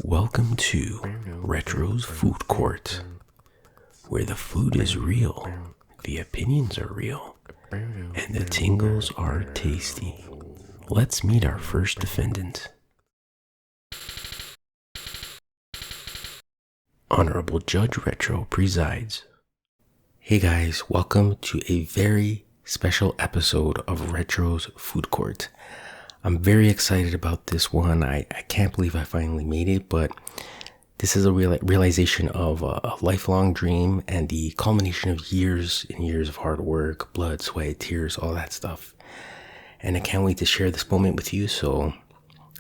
Welcome to Retro's Food Court, where the food is real, the opinions are real, and the tingles are tasty. Let's meet our first defendant. Honorable Judge Retro presides. Hey guys, welcome to a very special episode of Retro's Food Court. I'm very excited about this one. I can't believe I finally made it, but this is a realization of a lifelong dream and the culmination of years and years of hard work, blood, sweat, tears, all that stuff. And I can't wait to share this moment with you, so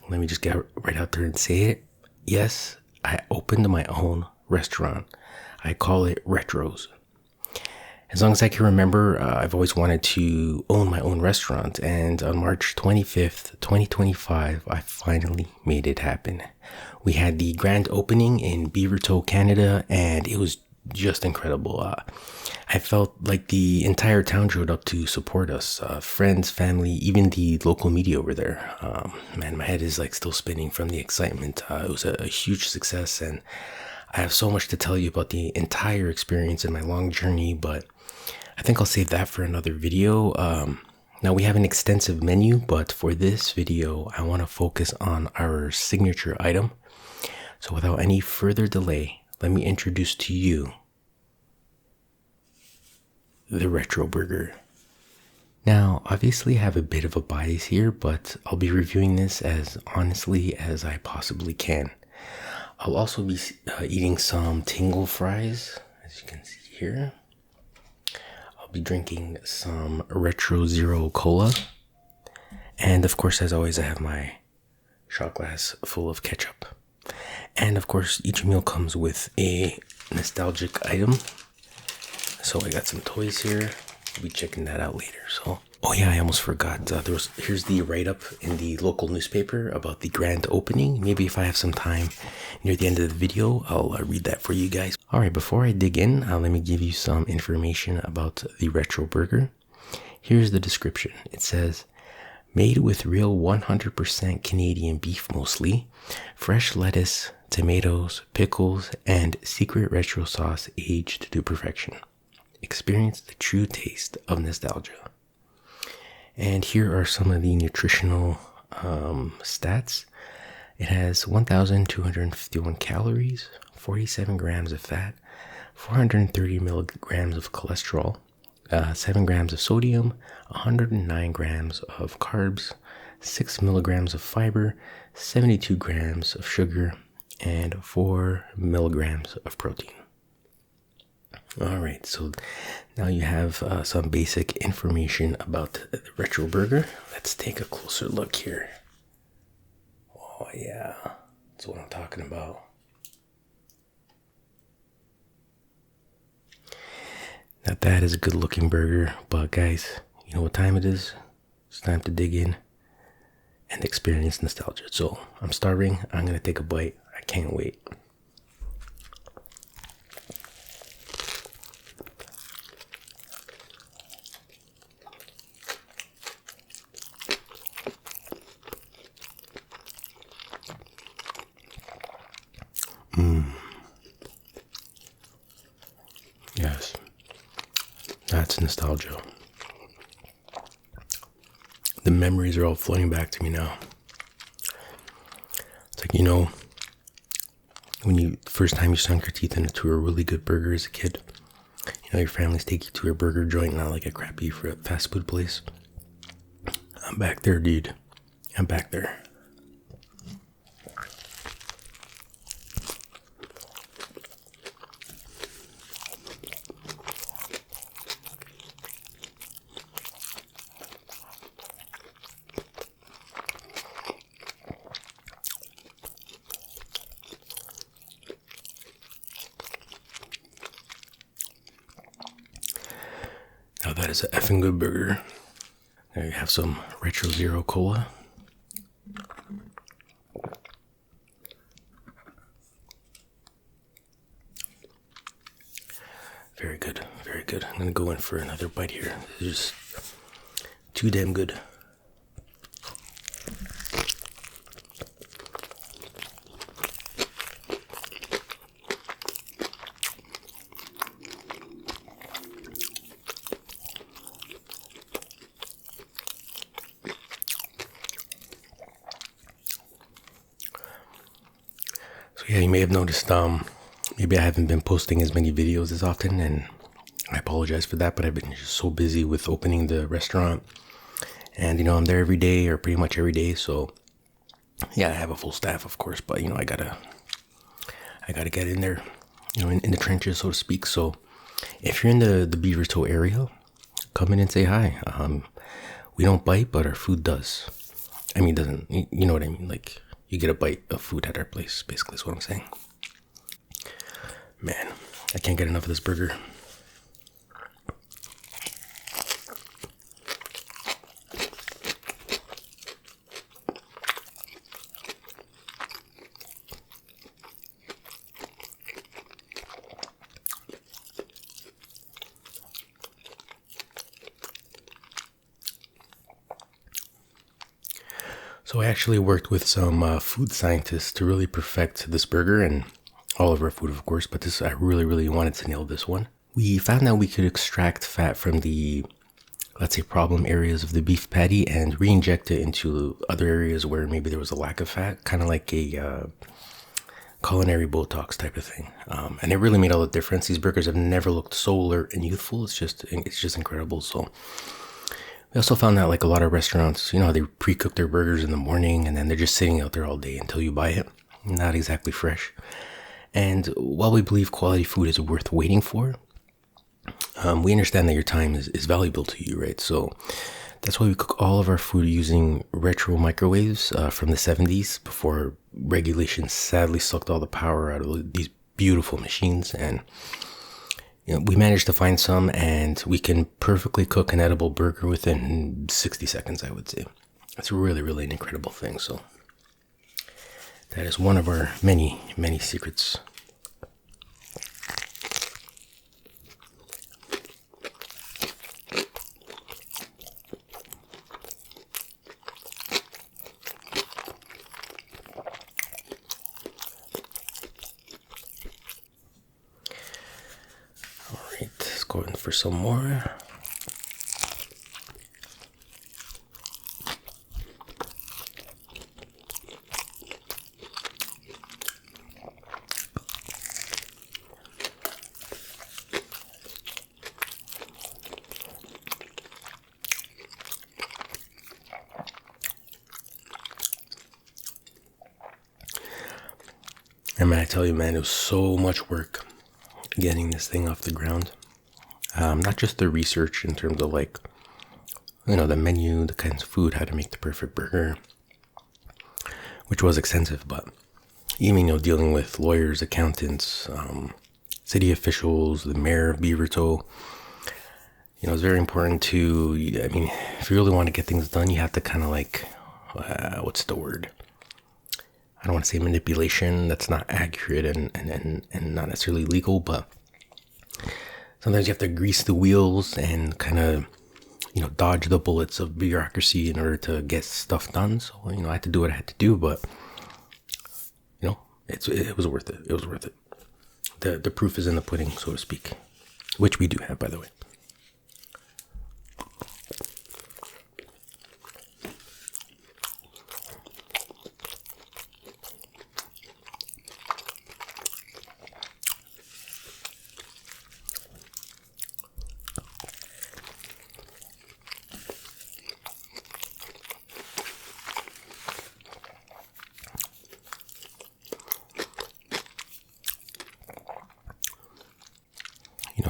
let me just get right out there and say it. Yes, I opened my own restaurant. I call it Retro's. As long as I can remember, I've always wanted to own my own restaurant, and on March 25th, 2025, I finally made it happen. We had the grand opening in Beaverton, Canada, and it was just incredible. I felt like the entire town showed up to support us, friends, family, even the local media over there. Man, my head is like still spinning from the excitement. It was a huge success, and I have so much to tell you about the entire experience and my long journey, but I think I'll save that for another video. Now we have an extensive menu, but for this video, I want to focus on our signature item. So without any further delay, let me introduce to you the Retro Burger. Now, obviously I have a bit of a bias here, but I'll be reviewing this as honestly as I possibly can. I'll also be eating some Tingle Fries, as you can see here. Be drinking some Retro Zero Cola, and of course, as always, I have my shot glass full of ketchup. And of course, each meal comes with a nostalgic item. So I got some toys here. We'll be checking that out later. So, oh yeah, I almost forgot. Here's the write-up in the local newspaper about the grand opening. Maybe if I have some time near the end of the video, I'll read that for you guys. All right, before I dig in, let me give you some information about the Retro Burger. Here's the description. It says, made with real 100% Canadian beef mostly, fresh lettuce, tomatoes, pickles, and secret retro sauce aged to perfection. Experience the true taste of nostalgia. And here are some of the nutritional stats. It has 1,251 calories, 47 grams of fat, 430 milligrams of cholesterol, 7 grams of sodium, 109 grams of carbs, 6 milligrams of fiber, 72 grams of sugar, and 4 milligrams of protein. All right, so now you have some basic information about the Retro Burger. Let's take a closer look here. Oh yeah, that's what I'm talking about. Now that is a good looking burger, but guys, you know what time it is? It's time to dig in and experience nostalgia. So I'm starving, I'm gonna take a bite. I can't wait. Yes, that's nostalgia. The memories are all flooding back to me now. It's like, you know, when you first time you sunk your teeth into a really good burger as a kid, you know, your families take you to a burger joint, not like a crappy fast food place. I'm back there, dude. I'm back there. Now that is an effing good burger. There you have some Retro Zero Cola. Very good, very good. I'm gonna go in for another bite here. This is just too damn good. So yeah, you may have noticed maybe I haven't been posting as many videos as often, and I apologize for that, but I've been just so busy with opening the restaurant, and I'm there every day or pretty much every day. So yeah, I have a full staff, of course, but I gotta get in there, in the trenches, so to speak. So if you're in the Beaverton area, come in and say hi. We don't bite, but our food does. I mean, doesn't, you know what I mean? Like, you get a bite of food at our place, basically, is what I'm saying. Man, I can't get enough of this burger. So I actually worked with some food scientists to really perfect this burger and all of our food, of course, but I really, really wanted to nail this one. We found out we could extract fat from the, let's say, problem areas of the beef patty and re-inject it into other areas where maybe there was a lack of fat, kind of like a culinary Botox type of thing. And it really made all the difference. These burgers have never looked so alert and youthful. It's just incredible. So we also found that like a lot of restaurants, they pre-cook their burgers in the morning and then they're just sitting out there all day until you buy it. Not exactly fresh. And while we believe quality food is worth waiting for, we understand that your time is valuable to you, right? So that's why we cook all of our food using retro microwaves from the 70s before regulation sadly sucked all the power out of these beautiful machines. And we managed to find some, and we can perfectly cook an edible burger within 60 seconds, I would say. That's really, really an incredible thing. So that is one of our many, many secrets. Let's go in for some more. And man, I tell you, man, it was so much work getting this thing off the ground. Not just the research in terms of like, the menu, the kinds of food, how to make the perfect burger, which was extensive, but even, dealing with lawyers, accountants, city officials, the mayor of Beaverton, it's very important to, if you really want to get things done, you have to kind of like, what's the word? I don't want to say manipulation. That's not accurate and not necessarily legal, but sometimes you have to grease the wheels and kind of, dodge the bullets of bureaucracy in order to get stuff done. So, I had to do what I had to do, but, it was worth it. It was worth it. The proof is in the pudding, so to speak, which we do have, by the way.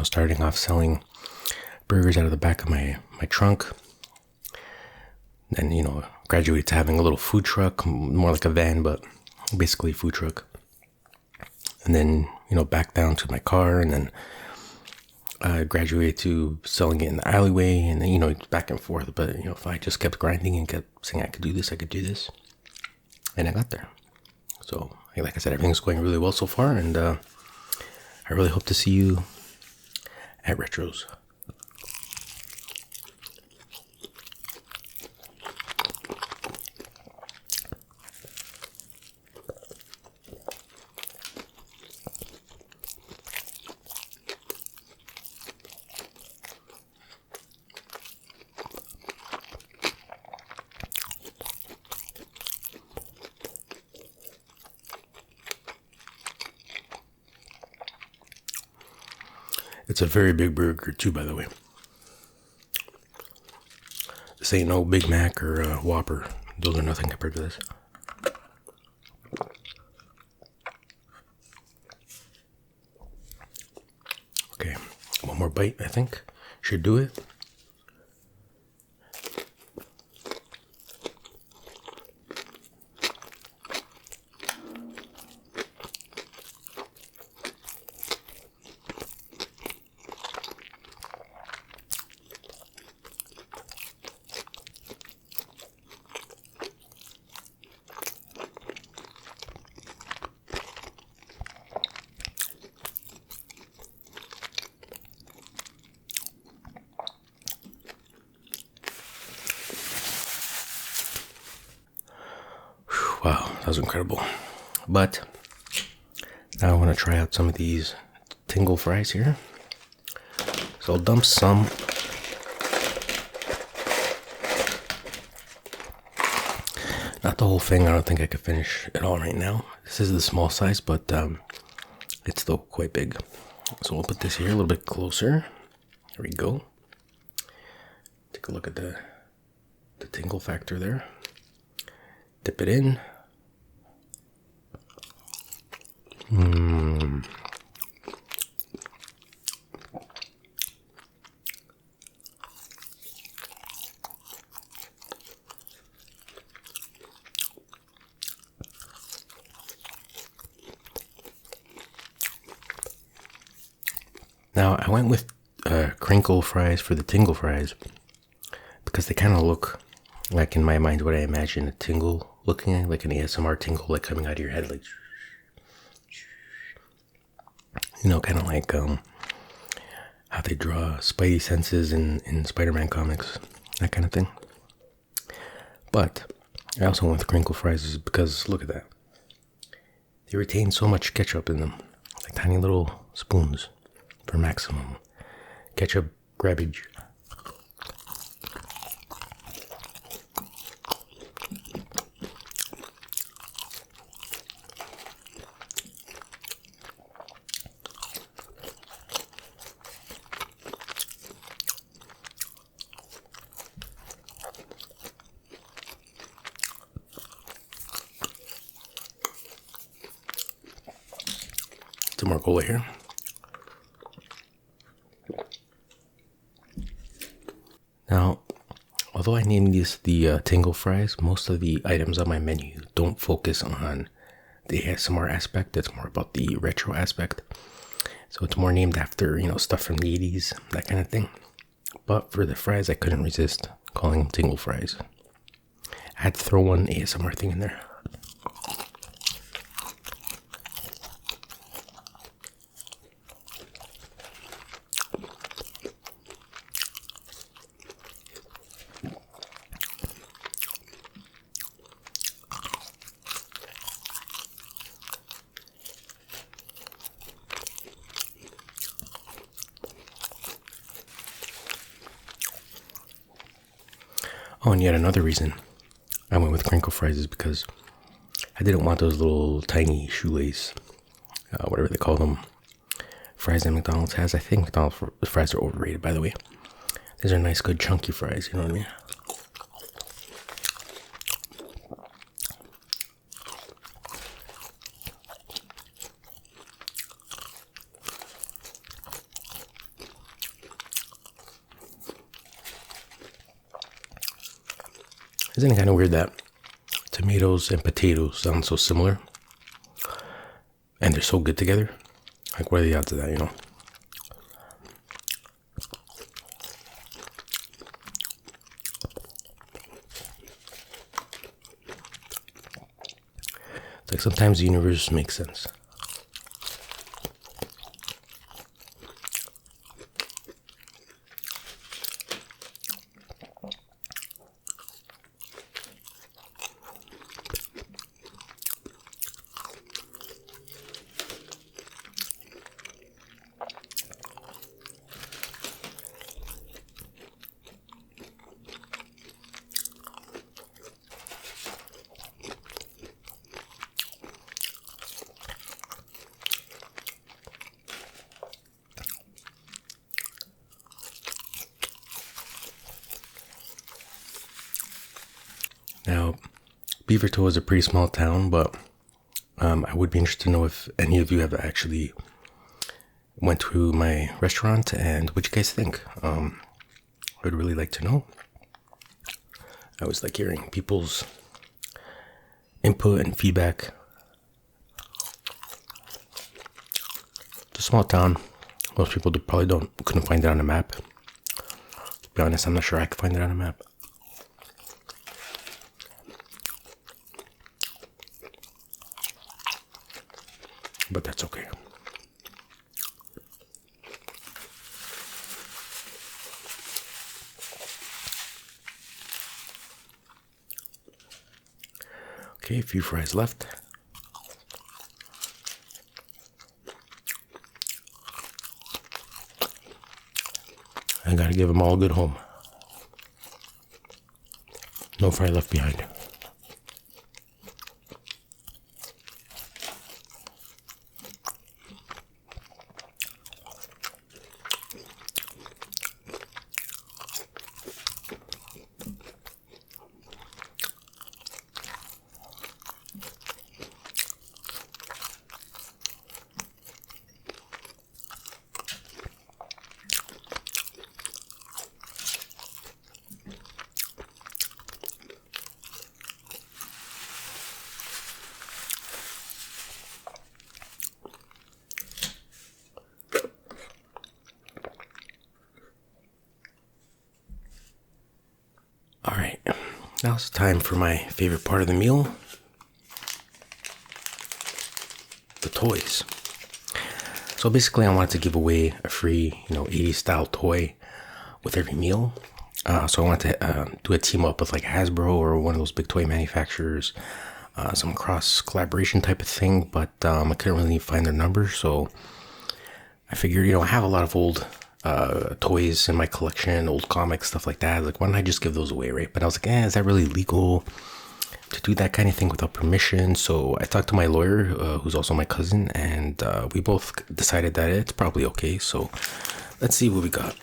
Starting off selling burgers out of the back of my trunk. Then, graduated to having a little food truck, more like a van, but basically a food truck. And then, back down to my car, and then I graduated to selling it in the alleyway, and then, back and forth. But, if I just kept grinding and kept saying I could do this, and I got there. So, like I said, everything's going really well so far, and I really hope to see you at Retros. It's a very big burger too, by the way. This ain't no Big Mac or Whopper. Those are nothing compared to this. Okay, one more bite, I think. Should do it. Wow, that was incredible. But now I want to try out some of these Tingle Fries here. So I'll dump some. Not the whole thing. I don't think I could finish it all right now. This is the small size, but it's still quite big. So we'll put this here a little bit closer. There we go. Take a look at the tingle factor there. Dip it in. Now I went with crinkle fries for the Tingle Fries because they kind of look like, in my mind, what I imagine a tingle looking like, an ASMR tingle, like coming out of your head, like, you know, kind of like how they draw spidey senses in Spider-Man comics, that kind of thing. But I also went with crinkle fries because look at that. They retain so much ketchup in them, like tiny little spoons for maximum ketchup grabbage. Some more cola here. Now, although I named these the Tingle Fries, most of the items on my menu don't focus on the ASMR aspect. It's more about the retro aspect. So it's more named after, you know, stuff from the 80s, that kind of thing. But for the fries, I couldn't resist calling them Tingle Fries. I had to throw one ASMR thing in there. Oh, and yet another reason I went with crinkle fries is because I didn't want those little tiny shoelace, whatever they call them, fries that McDonald's has. I think McDonald's fries are overrated, by the way. These are nice, good, chunky fries, you know what I mean? Isn't it kind of weird that tomatoes and potatoes sound so similar and they're so good together? Like, what are the odds of that, you know? It's like sometimes the universe makes sense. Beaverton is a pretty small town, but I would be interested to know if any of you have actually went to my restaurant and what you guys think. I would really like to know. I always like hearing people's input and feedback. It's a small town. Most people probably couldn't find it on a map. To be honest, I'm not sure I could find it on a map. But that's okay. Okay, a few fries left. I gotta give them all a good home. No fry left behind. Alright, now it's time for my favorite part of the meal. The toys. So basically I wanted to give away a free, 80s style toy with every meal. So I wanted to do a team up with like Hasbro or one of those big toy manufacturers. Some cross collaboration type of thing, but I couldn't really find their numbers, so I figured, I have a lot of old toys in my collection, old comics, stuff like that. Like, why don't I just give those away, right? But I was like, is that really legal to do that kind of thing without permission? So I talked to my lawyer, who's also my cousin, and we both decided that it's probably okay. So let's see what we got.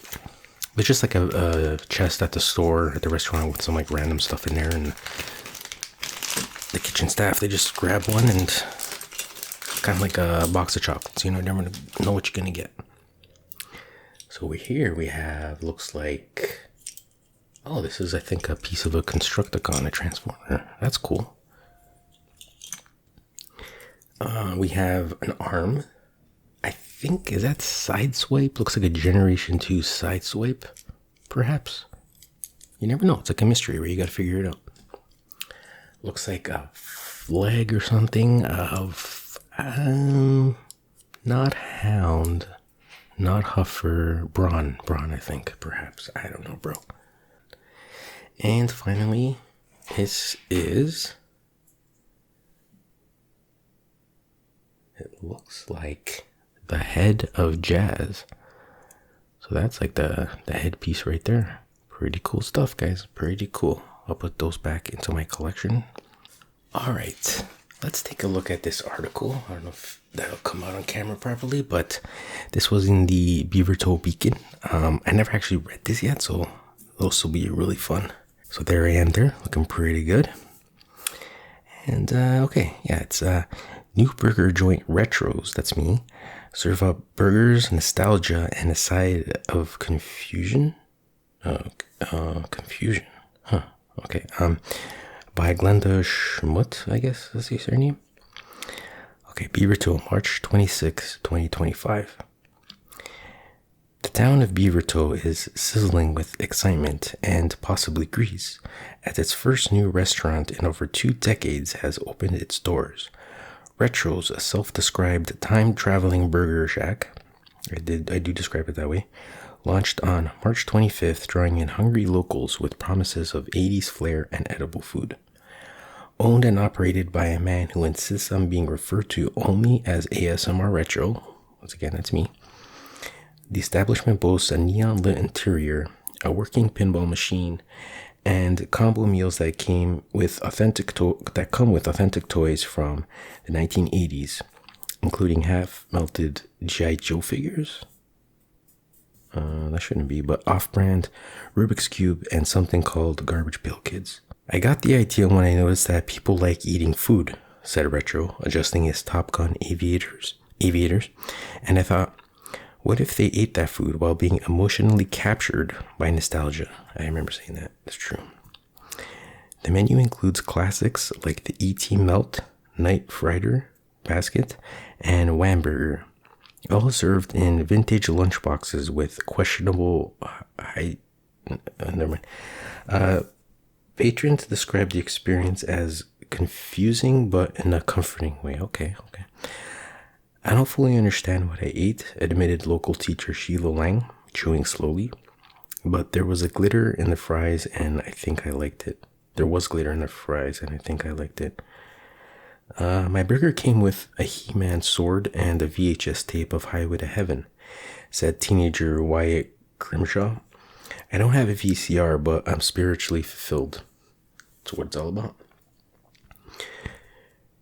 It's just like a chest at the store, at the restaurant, with some like random stuff in there, and the kitchen staff, they just grab one and kind of like a box of chocolates. You never know what you're gonna get. So over here we have, looks like, oh, this is, I think, a piece of a Constructicon, a Transformer. That's cool. We have an arm. I think, is that Sideswipe? Looks like a Generation 2 Sideswipe, perhaps. You never know. It's like a mystery where you gotta figure it out. Looks like a flag or something of, not Hound. Not Huffer, Braun, I think, perhaps. I don't know, bro. And finally, this is, it looks like the head of Jazz. So that's like the headpiece right there. Pretty cool stuff, guys. Pretty cool. I'll put those back into my collection. All right. Let's take a look at this article. I don't know if that'll come out on camera properly, but this was in the Beaverton Beacon. I never actually read this yet, so this will be really fun. So there I am there, looking pretty good. And okay, yeah, it's new burger joint retros. That's me. Serve up burgers, nostalgia, and a side of confusion. Confusion. Huh. Okay. By Glenda Schmutt, I guess that's your surname. Okay, Beaverton, March 26, 2025. The town of Beaverton is sizzling with excitement and possibly grease, as its first new restaurant in over 2 decades has opened its doors. Retro's, a self-described time-traveling burger shack, I do describe it that way, launched on March 25th, drawing in hungry locals with promises of 80s flair and edible food. Owned and operated by a man who insists on being referred to only as ASMR Retro, once again, that's me. The establishment boasts a neon-lit interior, a working pinball machine, and combo meals that come with authentic toys from the 1980s, including half-melted G.I. Joe figures. That shouldn't be, but off-brand Rubik's Cube and something called Garbage Pail Kids. I got the idea when I noticed that people like eating food, said Retro, adjusting his Top Gun aviators. And I thought, what if they ate that food while being emotionally captured by nostalgia? I remember saying that. That's true. The menu includes classics like the E.T. Melt, Night Frieder basket, and Whamburger, all served in vintage lunchboxes with questionable never mind. Patrons described the experience as confusing but in a comforting way. Okay. I don't fully understand what I ate, admitted local teacher Sheila Lang, chewing slowly. But there was glitter in the fries and I think I liked it. My burger came with a He-Man sword and a VHS tape of Highway to Heaven, said teenager Wyatt Grimshaw. I don't have a VCR, but I'm spiritually fulfilled. That's what it's all about.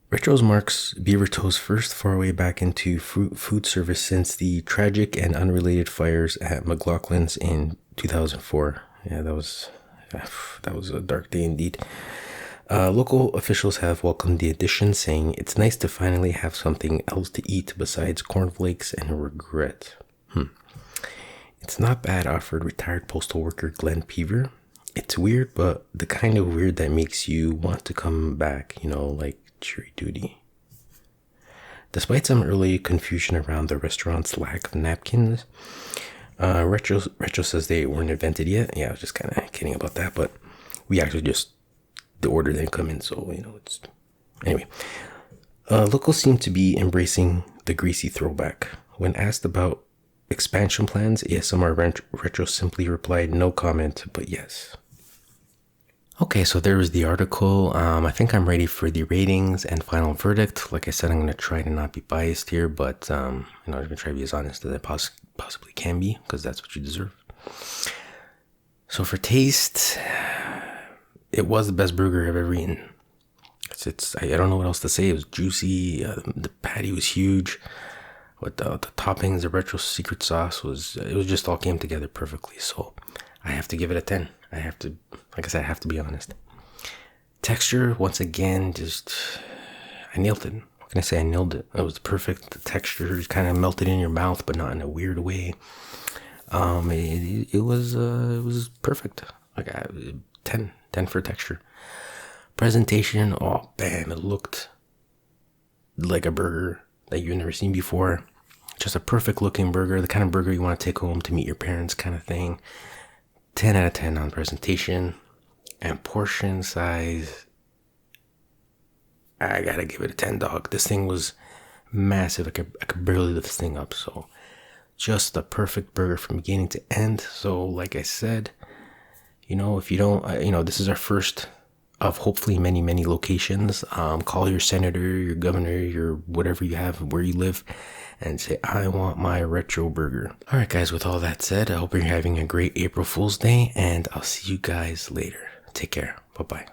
Retro's marks Beavertoe's first foray back into food service since the tragic and unrelated fires at McLaughlin's in 2004. Yeah, that was a dark day indeed. Local officials have welcomed the addition, saying it's nice to finally have something else to eat besides cornflakes and regret. It's not bad, offered retired postal worker Glenn Peaver. It's weird, but the kind of weird that makes you want to come back, like jury duty. Despite some early confusion around the restaurant's lack of napkins, Retro says they weren't invented yet. Yeah, I was just kind of kidding about that, but we actually the order didn't come in, so, it's... Anyway, locals seem to be embracing the greasy throwback. When asked about expansion plans, ASMR Retro simply replied, no comment, but yes. Okay, so there was the article. I think I'm ready for the ratings and final verdict. Like I said, I'm going to try to not be biased here, but, I'm going to try to be as honest as I possibly can be, because that's what you deserve. So for taste, it was the best burger I've ever eaten. I don't know what else to say. It was juicy. The patty was huge. With the toppings, the Retro secret sauce it was just all came together perfectly. So I have to give it a 10. I have to be honest. Texture, once again, I nailed it. What can I say? I nailed it. It was perfect. The texture kind of melted in your mouth, but not in a weird way. It was perfect. 10 for texture. Presentation, oh bam, it looked like a burger that you've never seen before. Just a perfect looking burger, the kind of burger you want to take home to meet your parents kind of thing. 10 out of 10 on presentation. And portion size, I gotta give it a 10, dog. This thing was massive. I could barely lift this thing up. So just the perfect burger from beginning to end. So like I said, if you don't, this is our first of hopefully many, many locations. Call your senator, your governor, your whatever you have, where you live, and say, I want my Retro burger. All right, guys, with all that said, I hope you're having a great April Fool's Day, and I'll see you guys later. Take care. Bye-bye.